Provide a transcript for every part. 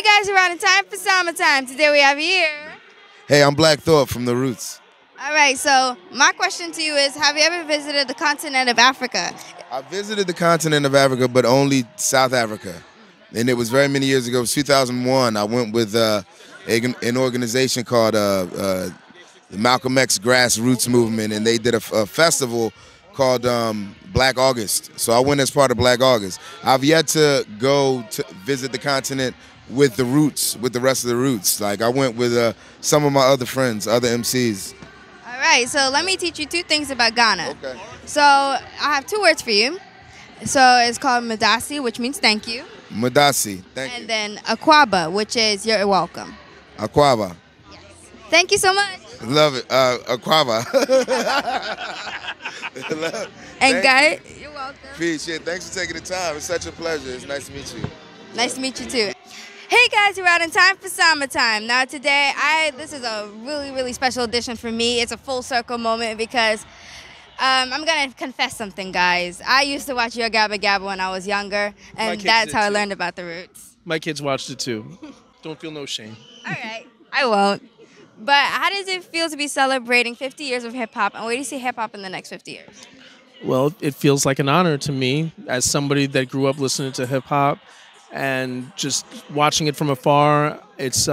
guys, we're in time for summertime. Today we have here. Hey, I'm Black Thought from The Roots. All right, so my question to you is, have you ever visited the continent of Africa? I visited the continent of Africa, but only South Africa. And it was very many years ago. It was 2001. I went with an organization called the Malcolm X Grassroots Movement, and they did a festival called Black August. So I went as part of Black August. I've yet to go to visit the continent with the Roots, with the rest of the Roots. Like I went with some of my other friends, other MCs. All right, so let me teach you two things about Ghana. Okay. So I have two words for you. So it's called Madasi, which means thank you. Madasi, thank you. And then Akwaba, which is you're welcome. Akwaba. Yes. Thank you so much. Love it. Akwaba. And Guy, you're welcome. Peace. Yeah, thanks for taking the time. It's such a pleasure. It's nice to meet you. Nice to meet you too. Hey guys, we're out in time for summertime. Now today, this is a really special edition for me. It's a full circle moment because I'm gonna confess something, guys. I used to watch Yo Gabba Gabba when I was younger, and that's how I learned about the Roots. My kids watched it too. Don't feel no shame. All right, I won't. But how does it feel to be celebrating 50 years of hip-hop, and where do you see hip-hop in the next 50 years? Well, it feels like an honor to me as somebody that grew up listening to hip-hop and just watching it from afar. It's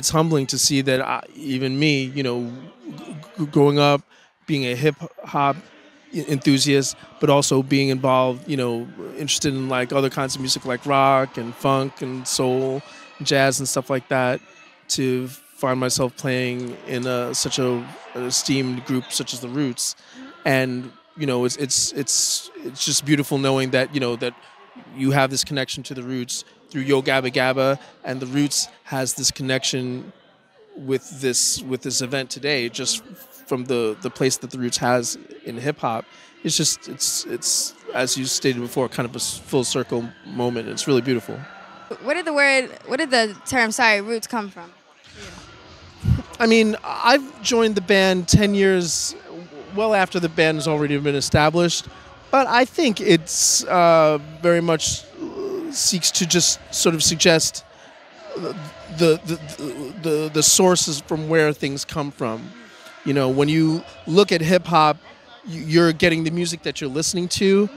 humbling to see that even me, you know, growing up, being a hip-hop enthusiast, but also being involved, you know, interested in like other kinds of music like rock and funk and soul, jazz and stuff like that, to find myself playing in such an esteemed group such as the Roots. And you know, it's just beautiful knowing that, you know, that you have this connection to the Roots through Yo Gabba Gabba, and the Roots has this connection with this event today, just from the place that the Roots has in hip hop. It's just it's as you stated before, kind of a full circle moment. It's really beautiful. Where did the term Roots come from? I mean, I've joined the band 10 years, well after the band has already been established, but I think it's very much seeks to just sort of suggest the sources from where things come from. You know, when you look at hip hop, you're getting the music that you're listening to,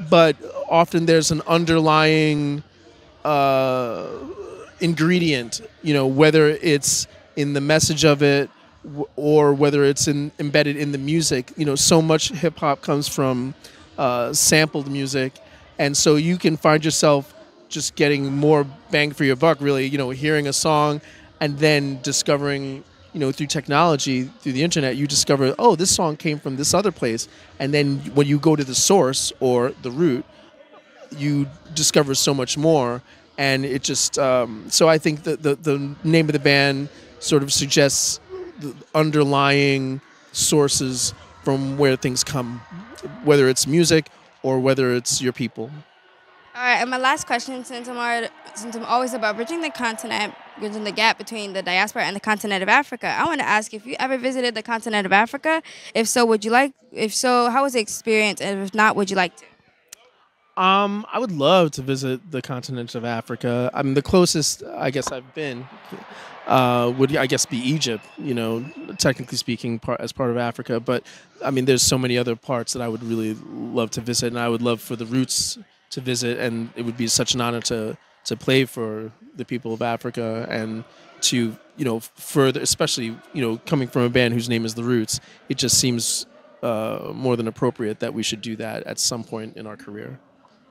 but often there's an underlying ingredient, you know, whether it's in the message of it or whether it's embedded in the music. You know, so much hip hop comes from sampled music, and so you can find yourself just getting more bang for your buck, really, you know, hearing a song and then discovering, you know, through technology, through the internet, you discover, oh, this song came from this other place. And then when you go to the source or the root, you discover so much more. And it just, so I think that the name of the band sort of suggests the underlying sources from where things come, whether it's music or whether it's your people. All right, and my last question, since I'm always about bridging the continent, bridging the gap between the diaspora and the continent of Africa, I want to ask if you ever visited the continent of Africa. If so, would you like? If so, how was the experience? And if not, would you like to? I would love to visit the continent of Africa. I mean, the closest I guess I've been would, I guess, be Egypt, you know, technically speaking, as part of Africa. But I mean, there's so many other parts that I would really love to visit, and I would love for the Roots to visit, and it would be such an honor to play for the people of Africa, and to, you know, further, especially, you know, coming from a band whose name is The Roots, it just seems more than appropriate that we should do that at some point in our career.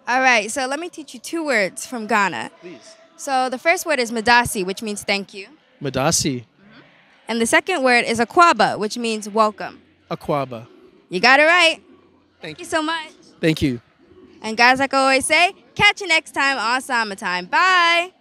All right, so let me teach you two words from Ghana. Please. So the first word is Madasi, which means thank you. Madasi. And the second word is Akwaba, which means welcome. Akwaba. You got it right. Thank you so much. Thank you. And guys, like I always say, catch you next time on Summertime. Bye.